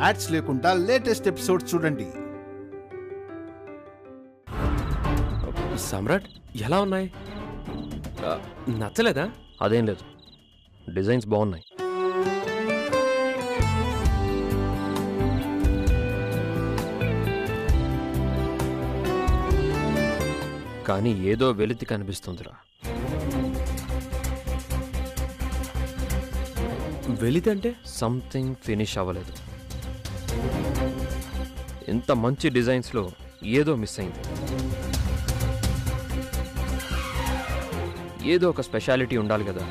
Ads లేకుండా latest episode చూడండి. సమ్రాట్ ఎలా ఉన్నాయి? నచ్చలేదా? అదేం లేదు, డిజైన్స్ బాగున్నాయి. కానీ ఏదో వెలితి కనిపిస్తుందిరా. వెలితంటే సంథింగ్ ఫినిష్ అవ్వలేదు. ఇంత మంచి డిజైన్స్లో ఏదో మిస్ అయింది. ఏదో ఒక స్పెషాలిటీ ఉండాలి కదా.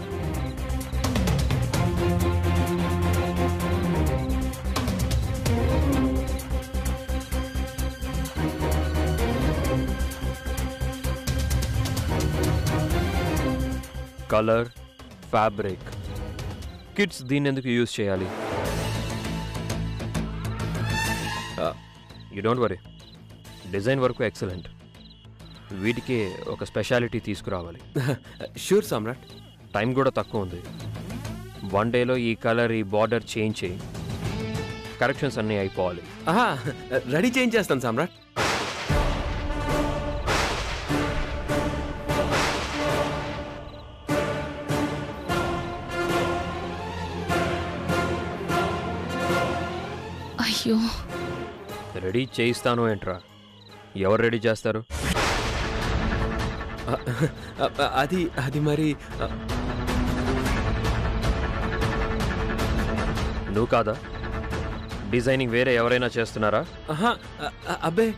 కలర్, ఫ్యాబ్రిక్, కిడ్స్ దీన్ని ఎందుకు యూజ్ చేయాలి? యూ డోంట్ వరీ, డిజైన్ వరకు ఎక్సలెంట్. వీటికి ఒక స్పెషాలిటీ తీసుకురావాలి. షూర్ సమ్రాట్. టైం కూడా తక్కువ ఉంది. 1 డేలో ఈ కలర్, ఈ బార్డర్ చేంజ్ చేయి. కరెక్షన్స్ అన్నీ అయిపోవాలి. రెడీ చేంజ్ చేస్తాను సమ్రాట్. అయ్యో, రెడీ చేయిస్తాను ఏంట్రా? ఎవరు రెడీ చేస్తారు? అది మరి నువ్వు కాదా? డిజైనింగ్ వేరే ఎవరైనా చేస్తున్నారా? అబ్బే,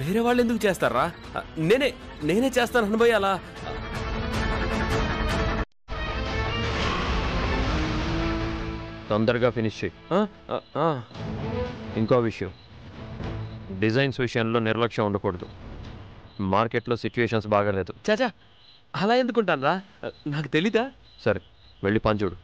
వేరే వాళ్ళు ఎందుకు చేస్తారా? నేనే చేస్తాను అనుభవి. అలా తొందరగా ఫినిష్ చేయి. ఇంకో విషయం, డిజైన్స్ విషయంలో నిర్లక్ష్యం ఉండకూడదు. మార్కెట్లో సిచ్యువేషన్స్ బాగాలేదు. చాచా, అలా ఎందుకుంటాను రా? నాకు తెలీదా? సరే, వెళ్ళి పని చూడు.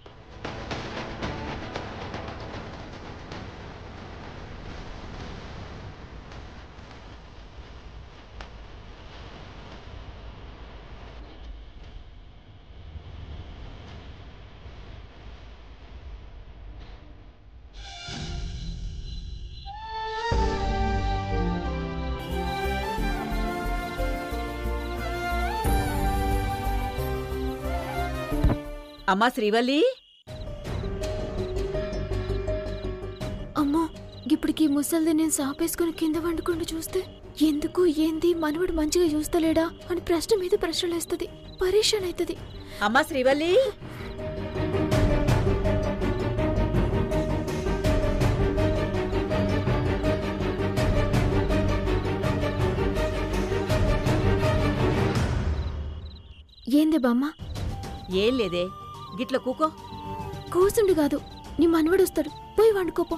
అమ్మా శ్రీవల్లి, అమ్మో ఇప్పటికి ముసల్ది నేను సాపేసుకుని కింద వండుకుంటూ చూస్తే ఎందుకు ఏంది మనవడు మంచిగా చూస్తలేడా అని ప్రశ్న మీద ప్రశ్నలేస్తుంది. పరేషాన్ అవుతుంది. అమ్మా శ్రీవల్లి, ఏంది బామ్మ? ఏం లేదే, గిట్ల కూకో. కూసుండు కాదు, నీ మనవడు వస్తాడు, పోయి వండుకోపో.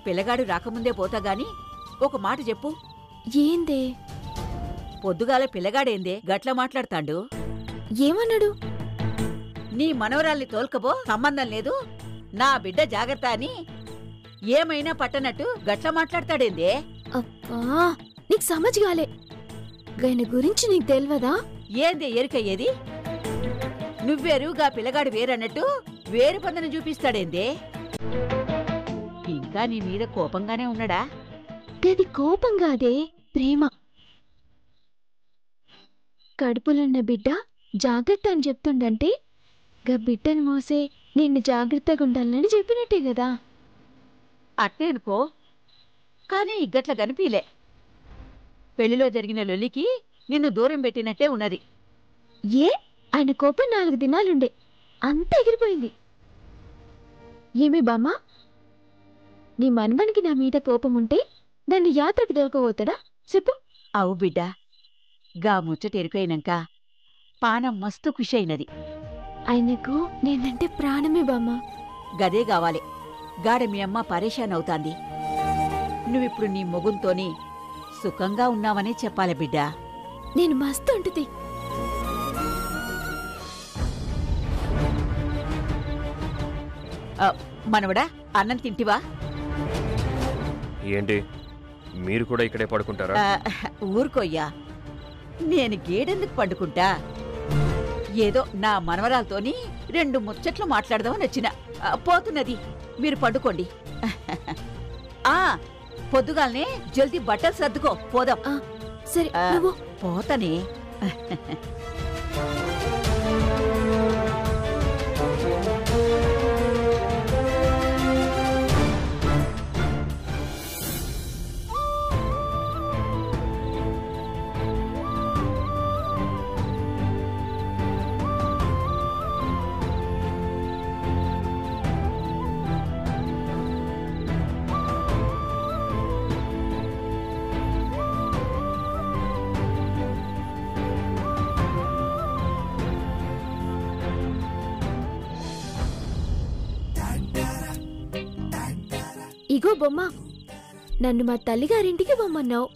పిల్లగాడు రాకముందే పోతా గాని ఒక మాట చెప్పు. ఏందే? పొద్దుగాల పిల్లగాడేందే గట్ల మాట్లాడతాండు? ఏమన్నాడు? నీ మనవరాల్ని తోల్కబో, సంబంధం లేదు, నా బిడ్డ జాగ్రత్త అని ఏమైనా పట్టనట్టు గట్ల మాట్లాడతాడేందే? అబ్బా, నీకు సమజ్గాలే. గైన గురించి నీకు తెలియదా? ఏందే ఎరుకయ్యేది? నువ్వేరు గా పిల్లగాడు వేరన్నట్టు వేరు పందను చూపిస్తాడేందే? ఇంకా నీ మీద కోపంగానే ఉన్నాడా? గది కోపం కాదే, ప్రేమ. కడుపులున్న బిడ్డ జాగ్రత్త అని చెప్తుండంటే గా బిడ్డను మోసే నిన్ను జాగ్రత్తగా ఉండాలని చెప్పినట్టే కదా. అట్నే అనుకో, కానీ ఇగ్గట్ల కనిపీలే. పెళ్లిలో జరిగిన లొల్లికి నిన్ను దూరం పెట్టినట్టే ఉన్నది. ఏ ఆయన కోపం 4 దినాలుండే, అంత ఎగిరిపోయింది. ఏమి బామ్మ, నీ మన్మనికి నా మీద కోపం ఉంటే దాన్ని యాత్రకు దొరకపోతాడా చెప్పు? అవు బిడ్డ, గా ముచ్చట ఎరుకైనాక పానం మస్తు ఖుషైనది. ఆయనకు నేనంటే ప్రాణమే బామ్మ. గదే కావాలి. గాడ మీ అమ్మ పరేషాన్ అవుతాంది. నువ్విప్పుడు నీ మొగుంతోని సుఖంగా ఉన్నావనే చెప్పాలి బిడ్డ. నేను మస్తు ఉంటుంది. మనవడా, అన్నం తింటివా? ఏంటి, మీరు కూడా ఇక్కడే పడుకుంటారా? ఊరుకోయ్యా, నేను గేడెందుకు పండుకుంటా? ఏదో నా మనవరాలతోని 2 ముచ్చట్లు మాట్లాడదామని వచ్చిన. పోతున్నది, మీరు పండుకోండి. ఆ పొద్దుగాల్నే జల్దీ బట్టలు సర్దుకో పోదాం. సరే ఆ, నువ్వు పోతనే. ఇగో బొమ్మ, నన్ను మా తల్లిగారింటికి బొమ్మన్నావు,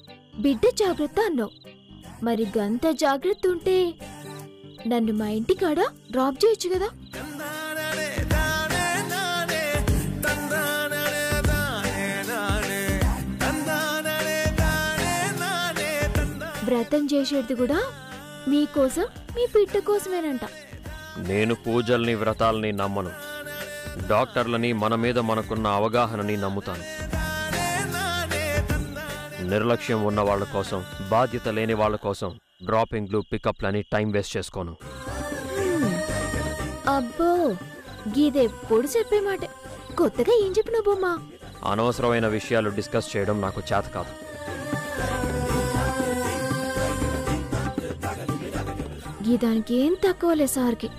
బిడ్డ జాగ్రత్త అన్నావు. మరి గంత జాగ్రత్త ఉంటే నన్ను మా ఇంటికాడ డ్రాప్ చేయొచ్చు కదా. వ్రతం చేసేది కూడా మీకోసం, మీ బిడ్డ కోసమేనంట. నేను పూజల్ని వ్రతాలని నమ్మను. డాక్టర్లని మన మీద మనకున్న అవగాహనని నమ్ముతాను. నిర్లక్ష్యం ఉన్న వాళ్ళ కోసం, బాధ్యత లేని వాళ్ళ కోసం డ్రాపింగ్లు, పికప్లని టైం వేస్ట్ చేసుకోను. అబ్బో, గీదెప్పుడు చెప్పే మాట. కొత్తగా ఏం చెప్పినావు బొమ్మ? అనవసరమైన విషయాలు డిస్కస్ చేయడం నాకు చేత కాదు. గీదానికి ఏం తక్కువలే సార్కి.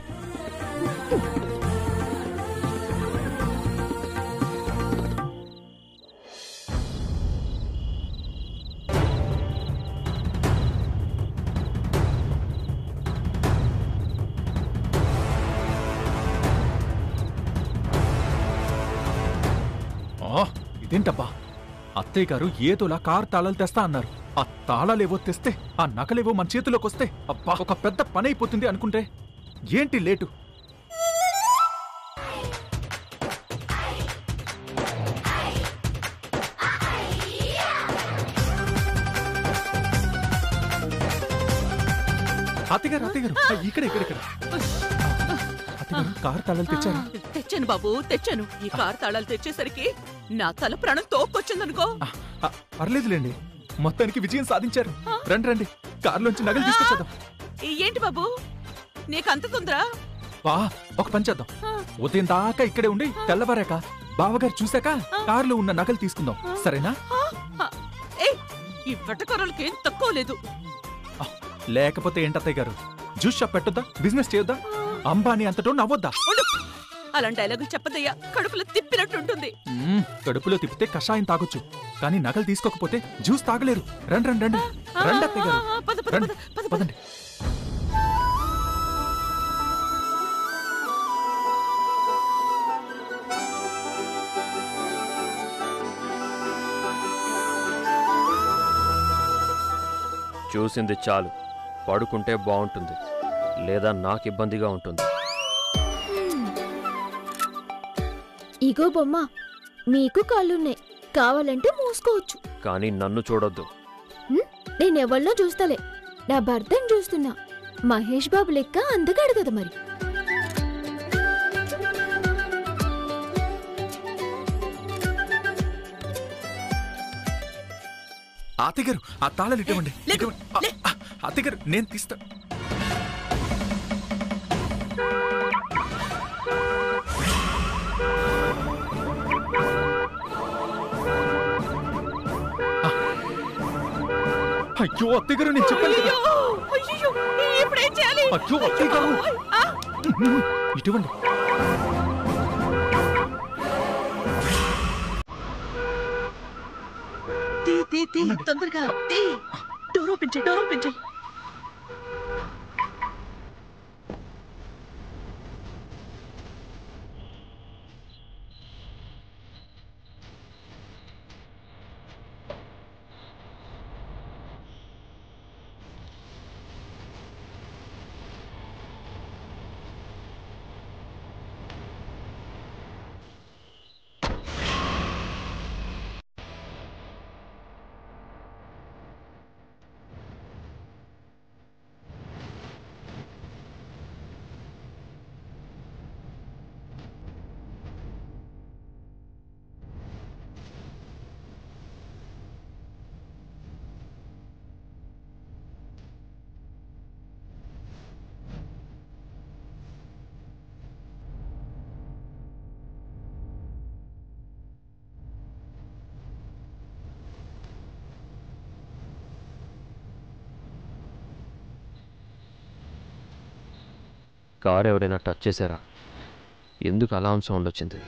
ఇదేంటబ్బా, అత్తయ్య గారు ఏదోలా కారు తాళాలు తెస్తా అన్నారు. ఆ తాళాలేవో తెస్తే, ఆ నగలేవో మన చేతిలోకి వస్తే అబ్బా ఒక పెద్ద పని అయిపోతుంది అనుకుంటే ఏంటి లేటు? అత్తగారు అత్తగారు ఇక్కడ ఇక్కడ ఇక్కడ అత్తగారు కారు తాళాలు తెచ్చారు. తెచ్చాను బాబు, తెచ్చాను. ఈ కారు తాళాలు తెచ్చేసరికి నా తల ప్రాణం తోక్కొచ్చిందనుకో. పర్లేదులేండి, మొత్తానికి విజయం సాధించారు. రండి రండి, కారులోంచి నగలు తీసుకొచ్చేద్దాం. ఏంటి బాబు నీకంత తొందర? వా, ఒక పని చేద్దాం. ఉదయం దాకా ఇక్కడే ఉండి తెల్లవారాక బావగారు చూశాక కారులో ఉన్న నగలు తీసుకుందాం, సరేనా? ఈ వెటకరలకేం తక్కువ లేదు. లేకపోతే ఏంటత్తయ్య గారు, జ్యూస్ షాప్ పెట్టొద్దా? బిజినెస్ చేయొద్దా? అంబానీ అంతటో నవ్వొద్దా? అలాంటి డైలాగులు చెప్పదయ్యా, కడుపులో తిప్పినట్టుంటుంది. కడుపులో తిప్పితే కషాయం తాగొచ్చు, కానీ నగలు తీసుకోకపోతే జ్యూస్ తాగలేరు. రండి రండి రండి రండి అత్తయ్య గారు, రండి, పదండి. చూసింది చాలు, పడుకుంటే బాగుంటుంది, లేదా నాకు ఇబ్బందిగా ఉంటుంది. ఇగో బొమ్మ, మీకు కాళ్ళున్నాయి, కావాలంటే మూసుకోవచ్చు. కానీ నన్ను చూడొద్దు. నేనెవళ్ళో చూస్తలే, నా భర్తను చూస్తున్నా. మహేష్ బాబు లెక్క అందగాడు కదా మరి. అత్తగారు ఆ తాళాలు ఇవ్వండి. అత్తగారు నేను తీస్తా. అయ్యో అత్తగారు, నేను చెప్పాను కదా. అయ్యో అత్తయ్య గారు, ఇటువంటి తొందరగా డోర్ ఓపెన్ చేయి, డోర్ ఓపెన్ చేయి. కారు ఎవరైనా టచ్ చేశారా? ఎందుకు అలారం సౌండ్ వచ్చింది?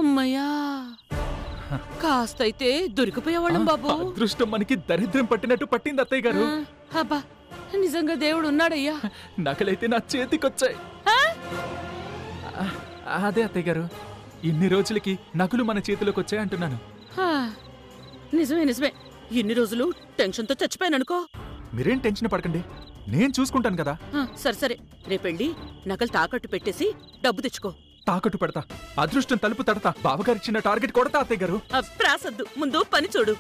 అమ్మయ్యా, కాస్తైతే దొరికిపోయేవాళ్ళం బాబు. అదృష్టం మనకి దరిద్రం పట్టినట్టు పట్టింది అత్తయ్య గారు. అబ్బా, నిజంగా దేవుడు ఉన్నాడయ్యా. నకలైతే నా చేతికొచ్చాయి. అదే అత్తయ్య గారు, ఇన్ని రోజులకి నకులు మన చేతిలోకి వచ్చాయి అంటున్నాను. నిజమే నిజమే. ఇన్ని రోజులు టెన్షన్తో చచ్చిపోయాననుకో. మీరేం టెన్షన్ పడకండి, నేను చూసుకుంటాను కదా. సరే సరే, రేపెళ్ళి నకలు తాకట్టు పెట్టేసి డబ్బు తెచ్చుకో. తాకట్టు పెడతా, అదృష్టం తలుపు తడతా, బావగారిచ్చిన టార్గెట్ కొడతా అత్తయ్య గారు. ప్రాసద్దు, ముందు పని చూడు.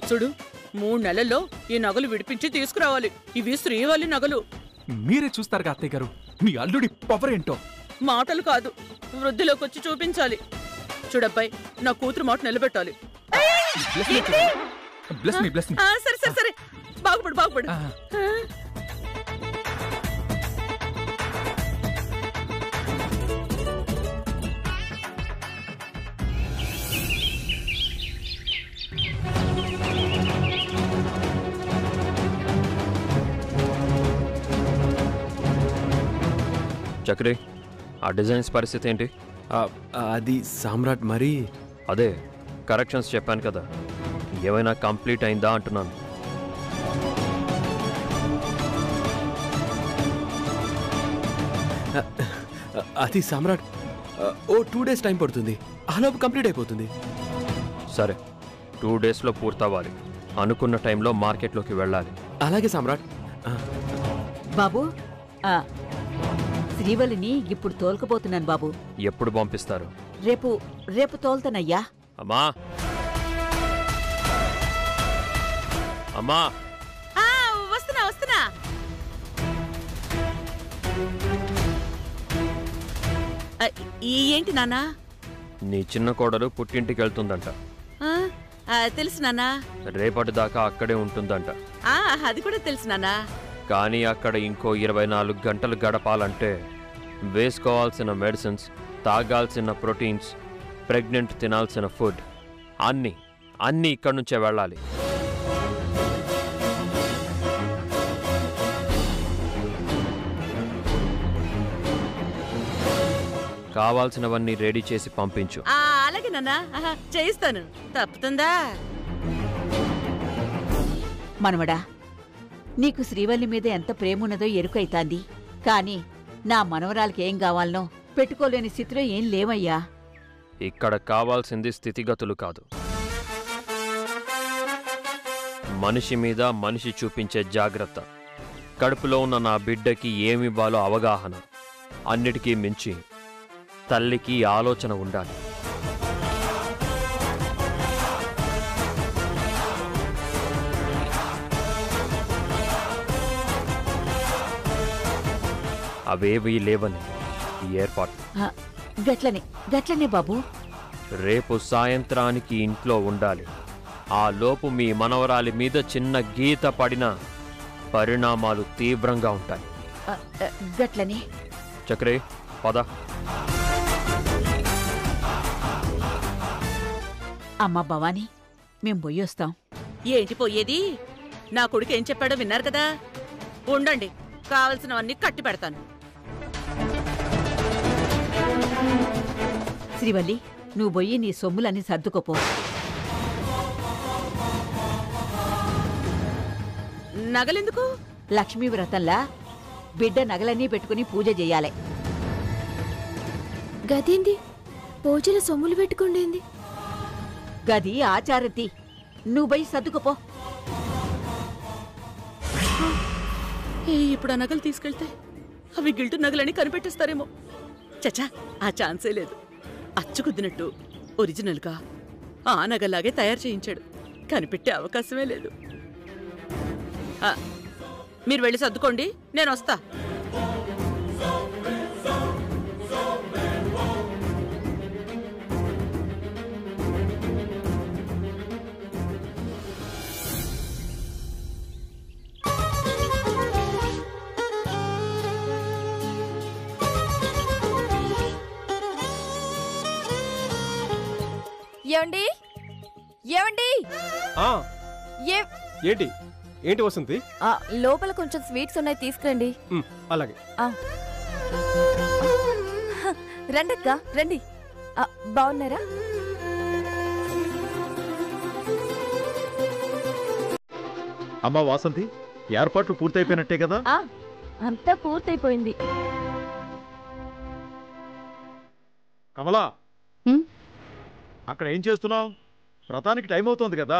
చూడు, 3 నెలల్లో ఈ నగలు విడిపించి తీసుకురావాలి. ఇవి శ్రీవల్లి నగలు. మీరే చూస్తారుగా అత్తయ్య గారు, మీ అల్లుడి పవర్ ఏంటో. మాటలు కాదు, వృద్ధిలోకి వచ్చి చూపించాలి. చూడబ్బాయి, నా కూతురు మాట నిలబెట్టాలి. Bless me. సరే సరే సరే, బాగుపడు బాగుపడు. చక్రి, ఆ డిజైన్స్ పరిస్థితి ఏంటి? అది సామ్రాట్ మరి. అదే కరెక్షన్స్ చెప్పాను కదా, ఏమైనా కంప్లీట్ అయిందా అంటున్నాను. అది సామ్రాట్, ఓ 2 days టైం పడుతుంది. ఆలోపు కంప్లీట్ అయిపోతుంది. సరే, 2 daysలో పూర్తవ్వాలి. అనుకున్న టైంలో మార్కెట్లోకి వెళ్ళాలి. అలాగే సామ్రాట్. బాబు, శ్రీవల్లిని ఇప్పుడు తోలుకుపోతున్నాను బాబు. ఎప్పుడు పంపిస్తారు? రేపు తోలుతానయ్యా. అమ్మా అమ్మా, వస్తున్నా వస్తున్నా. ఏంటి నాన్నా? నీ చిన్న కోడలు పుట్టింటికి వెళ్తుందంట. తెలుసు నాన్నా. రేపటి దాకా అక్కడే ఉంటుందంట. అది కూడా తెలుసు నాన్నా. కానీ అక్కడ ఇంకో 24 గంటలు గడపాలంటే వేసుకోవాల్సిన మెడిసిన్స్, తాగాల్సిన ప్రోటీన్స్, ప్రెగ్నెంట్ తినాల్సిన ఫుడ్ అన్నీ ఇక్కడి నుంచే వెళ్ళాలి. కావాల్సినవన్నీ రెడీ చేసి పంపించు. అలాగే నాన్నా, చేయిస్తాను. తప్పుతుందా? మనవడా, నీకు శ్రీవల్లి మీద ఎంత ప్రేమున్నదో ఎరుకైతాంది. కాని నా మనవరాలకి ఏం కావాలనో పెట్టుకోలేని స్థితిలో ఏం లేవయ్యా. ఇక్కడ కావాల్సింది స్థితిగతులు కాదు, మనిషి మీద మనిషి చూపించే జాగ్రత్త. కడుపులో ఉన్న నా బిడ్డకి ఏమివ్వాలో అవగాహన. అన్నిటికీ మించి తల్లికి ఆలోచన ఉండాలి. అవేవీ లేవని ఈ ఏర్పాటు. గట్లనే బాబు. రేపు సాయంత్రానికి ఇంట్లో ఉండాలి. ఆ లోపు మీ మనవరాలి మీద చిన్న గీత పడిన పరిణామాలు తీవ్రంగా ఉంటాయి. గట్లనే. చక్రే, పద. అమ్మా భవానీ, మేం పోయొస్తాం. ఏంటి పోయేది? నా కొడుకు ఏం చెప్పాడో విన్నారు కదా. ఉండండి, కావలసినవన్నీ కట్టి పెడతాను. శ్రీవల్లి, నువ్వు పోయి నీ సొమ్ములన్నీ సర్దుకోపో. నగలెందుకు? లక్ష్మీ వ్రతంలా బిడ్డ నగలన్నీ పెట్టుకుని పూజ చెయ్యాలి. గదేంది పూజల సొమ్ములు పెట్టుకుండేంది? గది ఆచారతి. నువ్వు పోయి సర్దుకోపో. ఇప్పుడు ఆ నగలు తీసుకెళ్తే అవి గిల్టు నగలని కనిపెట్టేస్తారేమో. చచా, ఆ ఛాన్సే లేదు. అచ్చుకుద్దినట్టు ఒరిజినల్గా ఆ నగలాగే తయారు చేయించాడు. కనిపెట్టే అవకాశమే లేదు. మీరు వెళ్ళి సర్దుకోండి, నేను వస్తా. ఏమండి ఏమండి ఏంటి ఏంటి వసంతి? లోపల కొంచెం స్వీట్స్ ఉన్నాయి, తీసుకురండి. అలాగే. రండక్క రండి. బాగున్నారా? అమ్మా వాసంతి, ఏర్పాట్లు పూర్తయిపోయినట్టే కదా? అంతా పూర్తయిపోయింది. కమలా, అక్కడ ఏం చేస్తున్నావు? వ్రతానికి టైం అవుతోంది కదా.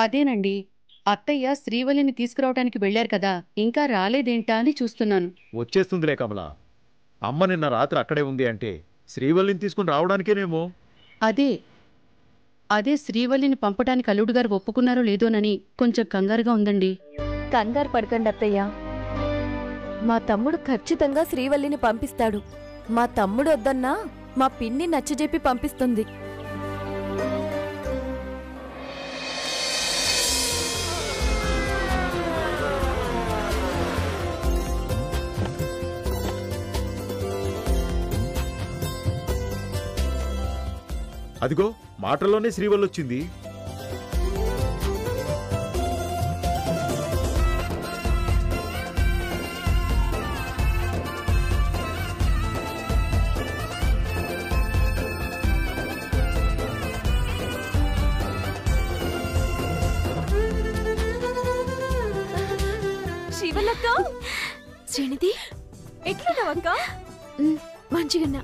అదేనండి, అత్తయ్య శ్రీవల్లిని తీసుకురావడానికి వెళ్లారు కదా, ఇంకా రాలేదేంటా అని చూస్తున్నాను. వచ్చేస్తుందిలే కమలా. అమ్మ నిన్న రాత్రి అక్కడే ఉంది అంటే శ్రీవల్లిని తీసుకుని రావడానికేనేమో. అదే శ్రీవల్లిని పంపడానికి అల్లుడు గారు ఒప్పుకున్నారో లేదోనని కొంచెం కంగారుగా ఉందండి. కంగారు పడకండి అత్తయ్య, మా తమ్ముడు ఖచ్చితంగా శ్రీవల్లిని పంపిస్తాడు. మా తమ్ముడు వద్దన్నా మా పిన్ని నచ్చజెప్పి పంపిస్తుంది. అదిగో మాటల్లోనే శ్రీవల్లి వచ్చింది. శ్రీవల్లక్క, శ్రీనిధి, ఎట్లున్నావక్క? మంచిగున్నా.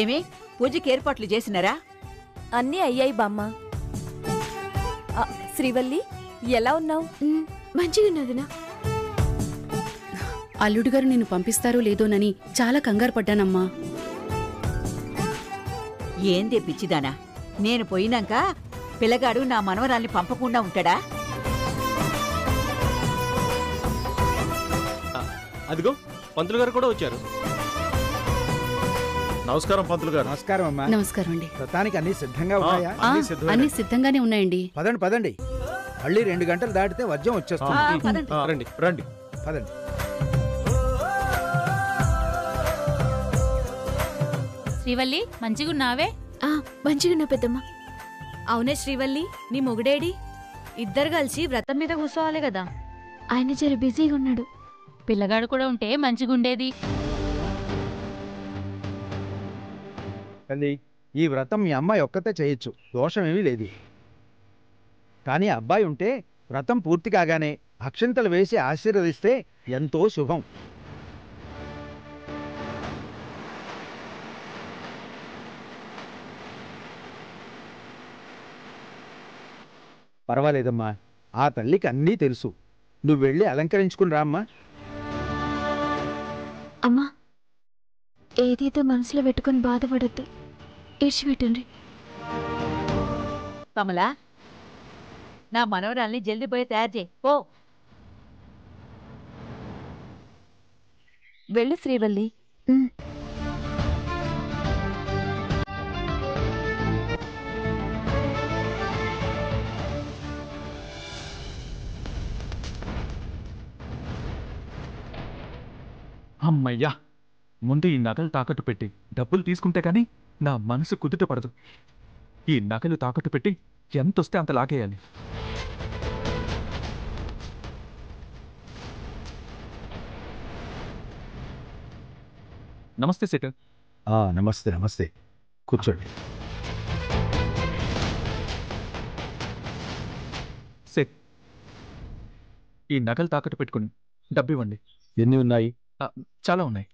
ఏమే, పూజకి ఏర్పాట్లు చేసినారా? అన్నీ అయ్యాయి బామ్మ. శ్రీవల్లి, ఎలా ఉన్నావు? మంచిగున్నదినా. అల్లుడు గారు నిన్ను పంపిస్తారో లేదోనని చాలా కంగారు పడ్డానమ్మా. ఏందే పిచ్చిదానా, నేను పోయినాక పిల్లగాడు నా మనవరాల్ని పంపకుండా ఉంటాడా? అదిగో పంతులు గారు కూడా వచ్చారు. నమస్కారం పంతులు గారు. నమస్కారం అమ్మా. నమస్కారం అండి. వ్రతానికి అన్ని సిద్ధంగా ఉన్నాయా? అన్ని సిద్ధంగానే ఉన్నాయండి. పదండి పదండి, మళ్ళీ 2 గంటలు దాటితే వద్యం వచ్చేస్తుంది. రండి రండి పదండి. శ్రీవల్లి, మంచిగున్నావే? మంచిగున్నా పెద్దమ్మ. అవునే శ్రీవల్లి, నీ మొగుడేడి? ఇద్దరు కలిసి వ్రతం మీద కూర్చోవాలి కదా. ఆయన జర బిజీగా ఉన్నాడు. పిల్లగాడు కూడా ఉంటే మంచిగుండేది. ఈ వ్రతం మీ అమ్మాయి ఒక్కతే చేయొచ్చు, దోషమేమీ లేదు. కానీ అబ్బాయి ఉంటే వ్రతం పూర్తి కాగానే అక్షింతలు వేసి ఆశీర్వదిస్తే ఎంతో శుభం. పర్వాలేదమ్మా, ఆ తల్లికి అన్నీ తెలుసు. నువ్వు వెళ్ళి అలంకరించుకుని రామ్మా. అమ్మా, ఏదేదో మనసులో పెట్టుకుని బాధపడద్దు, ఈడ్చిపెట్టండి. కమలా, నా మనవరాల్ని జల్దీ పోయి తయారు చేయి పో. వెళ్ళు శ్రీవల్లి. అమ్మయ్యా, ముందు ఈ నగలు తాకట్టు పెట్టి డబ్బులు తీసుకుంటే కానీ నా మనసు కుదుట పడదు. ఈ నగలు తాకట్టు పెట్టి ఎంతొస్తే అంత లాగేయాలి. నమస్తే సెట్. నమస్తే నమస్తే, కూర్చోండి. సెట్, ఈ నగలు తాకట్టు పెట్టుకుని డబ్బు ఇవ్వండి. ఎన్ని ఉన్నాయి? చాలా ఉన్నాయి.